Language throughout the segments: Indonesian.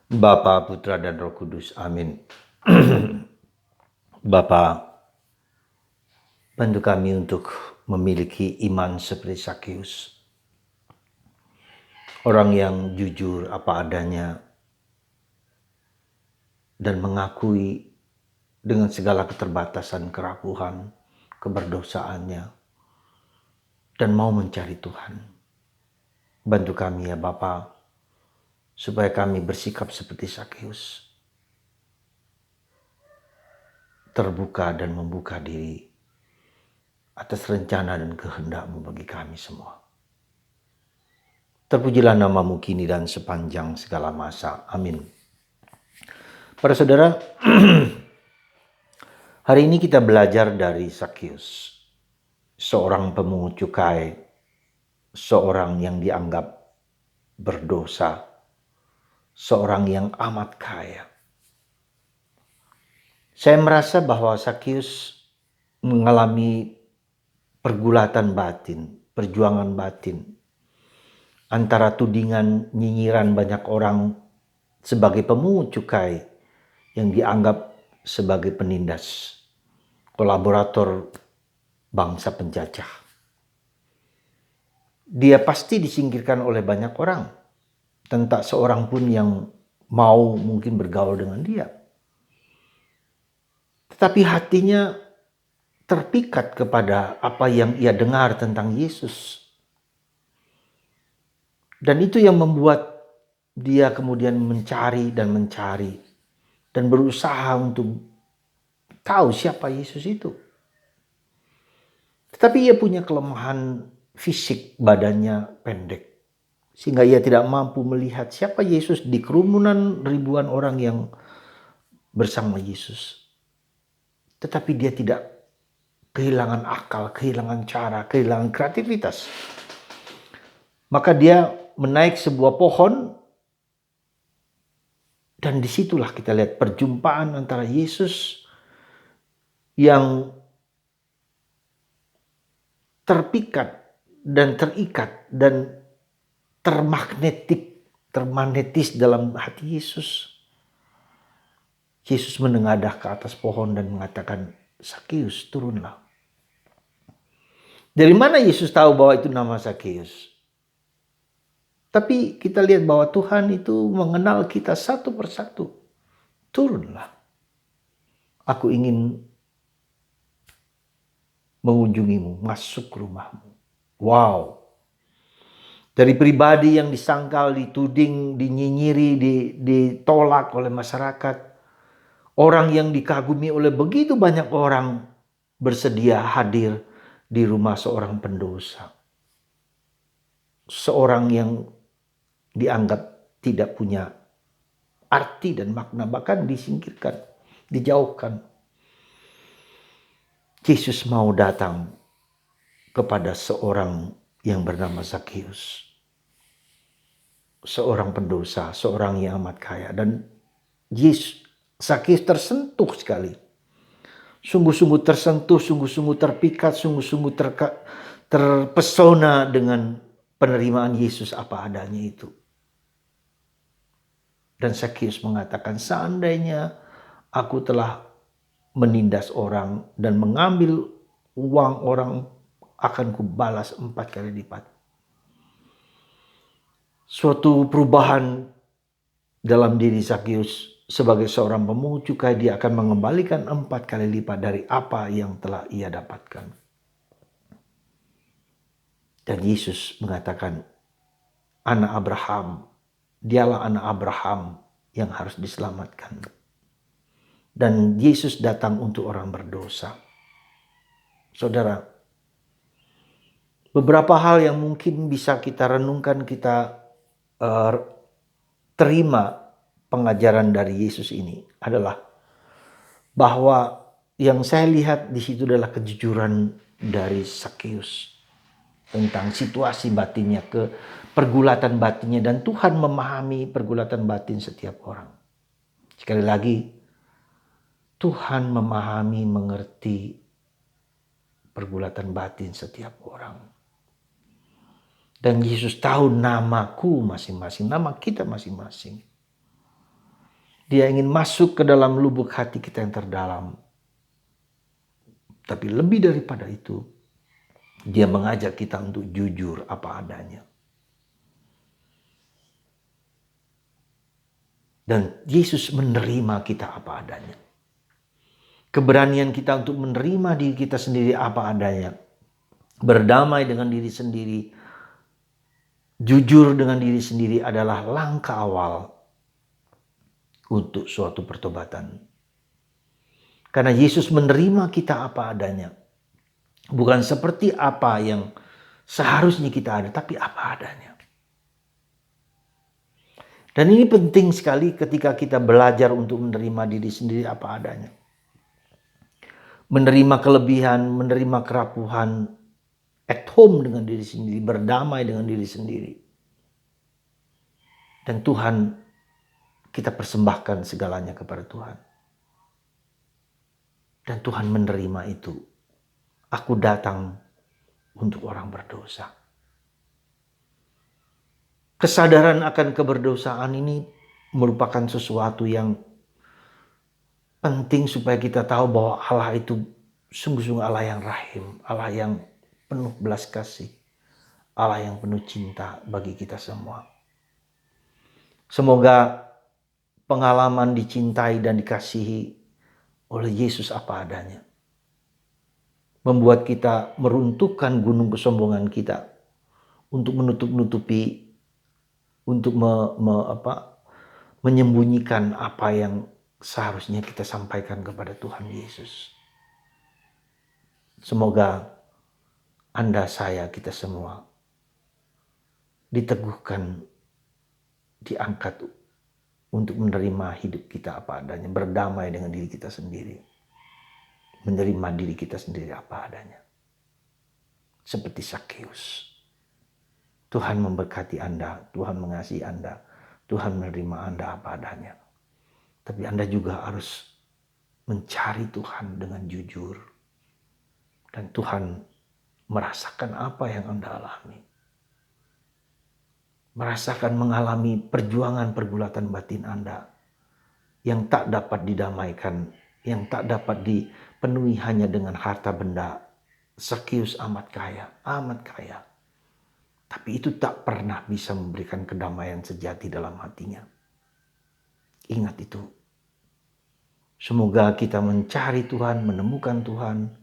Bapa, Putra, dan Roh Kudus. Amin. Bapa, bantu kami untuk memiliki iman seperti Sakeus. Orang yang jujur apa adanya dan mengakui dengan segala keterbatasan, kerapuhan, keberdosaannya, dan mau mencari Tuhan. Bantu kami ya Bapa, supaya kami bersikap seperti Sakeus. Terbuka dan membuka diri atas rencana dan kehendak-Mu bagi kami semua. Terpujilah namamu kini dan sepanjang segala masa. Amin. Para saudara, hari ini kita belajar dari Sakeus, seorang pemungut cukai, seorang yang dianggap berdosa, seorang yang amat kaya. Saya merasa bahwa Sakeus mengalami pergulatan batin, perjuangan batin, antara tudingan nyinyiran banyak orang sebagai pemungut cukai yang dianggap sebagai penindas, kolaborator bangsa penjajah. Dia pasti disingkirkan oleh banyak orang, tanpa seorang pun yang mau mungkin bergaul dengan dia. Tetapi hatinya terpikat kepada apa yang ia dengar tentang Yesus. Dan itu yang membuat dia kemudian mencari dan berusaha untuk tahu siapa Yesus itu. Tetapi ia punya kelemahan fisik, badannya pendek, sehingga ia tidak mampu melihat siapa Yesus di kerumunan ribuan orang yang bersama Yesus. Tetapi dia tidak kehilangan akal, kehilangan cara, kehilangan kreativitas. Maka dia menaik sebuah pohon, dan disitulah kita lihat perjumpaan antara Yesus yang terpikat dan terikat dan termagnetis dalam hati Yesus. Yesus menengadah ke atas pohon dan mengatakan, Sakeus, turunlah. Dari mana Yesus tahu bahwa itu nama Sakeus? Tapi kita lihat bahwa Tuhan itu mengenal kita satu persatu. Turunlah. Aku ingin mengunjungimu, masuk rumahmu. Wow. Dari pribadi yang disangkal, dituding, dinyinyiri, ditolak oleh masyarakat. Orang yang dikagumi oleh begitu banyak orang bersedia hadir di rumah seorang pendosa. Seorang yang dianggap tidak punya arti dan makna, bahkan disingkirkan, dijauhkan. Yesus mau datang kepada seorang yang bernama Sakeus. Seorang pendosa, seorang yang amat kaya. Dan Sakeus tersentuh sekali. Sungguh-sungguh tersentuh, sungguh-sungguh terpikat, sungguh-sungguh terpesona dengan penerimaan Yesus apa adanya itu. Dan Sakeus mengatakan, seandainya aku telah menindas orang dan mengambil uang orang, akan kubalas 4 kali lipat. Suatu perubahan dalam diri Sakeus sebagai seorang pemungut cukai, dia akan mengembalikan 4 kali lipat dari apa yang telah ia dapatkan. Dan Yesus mengatakan, anak Abraham, dialah anak Abraham yang harus diselamatkan. Dan Yesus datang untuk orang berdosa. Saudara, beberapa hal yang mungkin bisa kita renungkan, kita terima pengajaran dari Yesus ini adalah bahwa yang saya lihat di situ adalah kejujuran dari Sakeus tentang situasi batinnya, ke pergulatan batinnya, dan Tuhan memahami pergulatan batin setiap orang. Sekali lagi, Tuhan memahami, mengerti pergulatan batin setiap orang. Dan Yesus tahu namaku masing-masing, nama kita masing-masing. Dia ingin masuk ke dalam lubuk hati kita yang terdalam. Tapi lebih daripada itu, dia mengajak kita untuk jujur apa adanya. Dan Yesus menerima kita apa adanya. Keberanian kita untuk menerima diri kita sendiri apa adanya. Berdamai dengan diri sendiri. Jujur dengan diri sendiri adalah langkah awal untuk suatu pertobatan. Karena Yesus menerima kita apa adanya. Bukan seperti apa yang seharusnya kita ada, tapi apa adanya. Dan ini penting sekali ketika kita belajar untuk menerima diri sendiri apa adanya. Menerima kelebihan, menerima kerapuhan, at home dengan diri sendiri, berdamai dengan diri sendiri. Dan Tuhan, kita persembahkan segalanya kepada Tuhan. Dan Tuhan menerima itu. Aku datang untuk orang berdosa. Kesadaran akan keberdosaan ini merupakan sesuatu yang penting supaya kita tahu bahwa Allah itu sungguh-sungguh Allah yang rahim, Allah yang penuh belas kasih, Allah yang penuh cinta bagi kita semua. Semoga pengalaman dicintai dan dikasihi oleh Yesus apa adanya membuat kita meruntuhkan gunung kesombongan kita untuk menutup-nutupi, untuk menyembunyikan apa yang seharusnya kita sampaikan kepada Tuhan Yesus. Semoga Anda, saya, kita semua diteguhkan, diangkat untuk menerima hidup kita apa adanya, berdamai dengan diri kita sendiri, menerima diri kita sendiri apa adanya. Seperti Sakeus. Tuhan memberkati Anda, Tuhan mengasihi Anda, Tuhan menerima Anda apa adanya. Tapi Anda juga harus mencari Tuhan dengan jujur. Dan Tuhan merasakan apa yang Anda alami. Merasakan mengalami perjuangan pergulatan batin Anda yang tak dapat didamaikan, yang tak dapat dipenuhi hanya dengan harta benda. Sakeus amat kaya. Tapi itu tak pernah bisa memberikan kedamaian sejati dalam hatinya. Ingat itu. Semoga kita mencari Tuhan, menemukan Tuhan,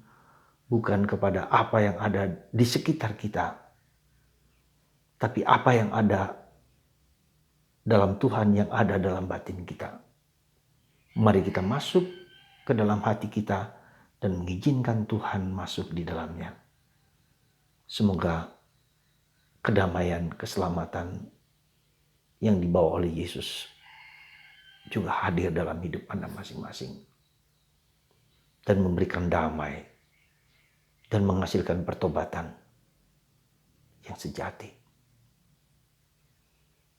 bukan kepada apa yang ada di sekitar kita, tapi apa yang ada dalam Tuhan yang ada dalam batin kita. Mari kita masuk ke dalam hati kita dan mengizinkan Tuhan masuk di dalamnya. Semoga kedamaian, keselamatan yang dibawa oleh Yesus juga hadir dalam hidup Anda masing-masing. Dan memberikan damai dan menghasilkan pertobatan yang sejati.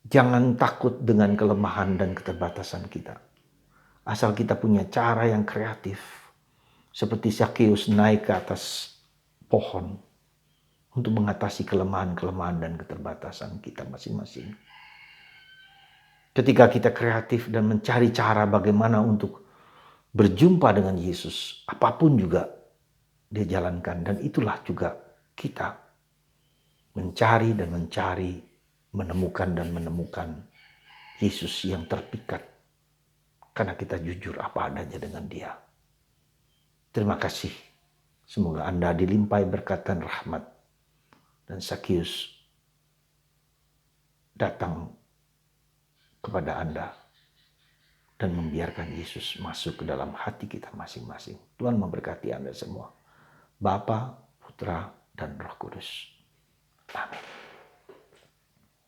Jangan takut dengan kelemahan dan keterbatasan kita. Asal kita punya cara yang kreatif. Seperti Sakeus naik ke atas pohon untuk mengatasi kelemahan-kelemahan dan keterbatasan kita masing-masing. Ketika kita kreatif dan mencari cara bagaimana untuk berjumpa dengan Yesus, apapun juga dia jalankan. Dan itulah juga kita mencari dan mencari, menemukan dan menemukan Yesus yang terpikat. Karena kita jujur apa adanya dengan dia. Terima kasih. Semoga Anda dilimpahi berkat dan rahmat. Dan Sakeus datang kepada Anda dan membiarkan Yesus masuk ke dalam hati kita masing-masing. Tuhan memberkati Anda semua. Bapa, Putra, dan Roh Kudus. Amin.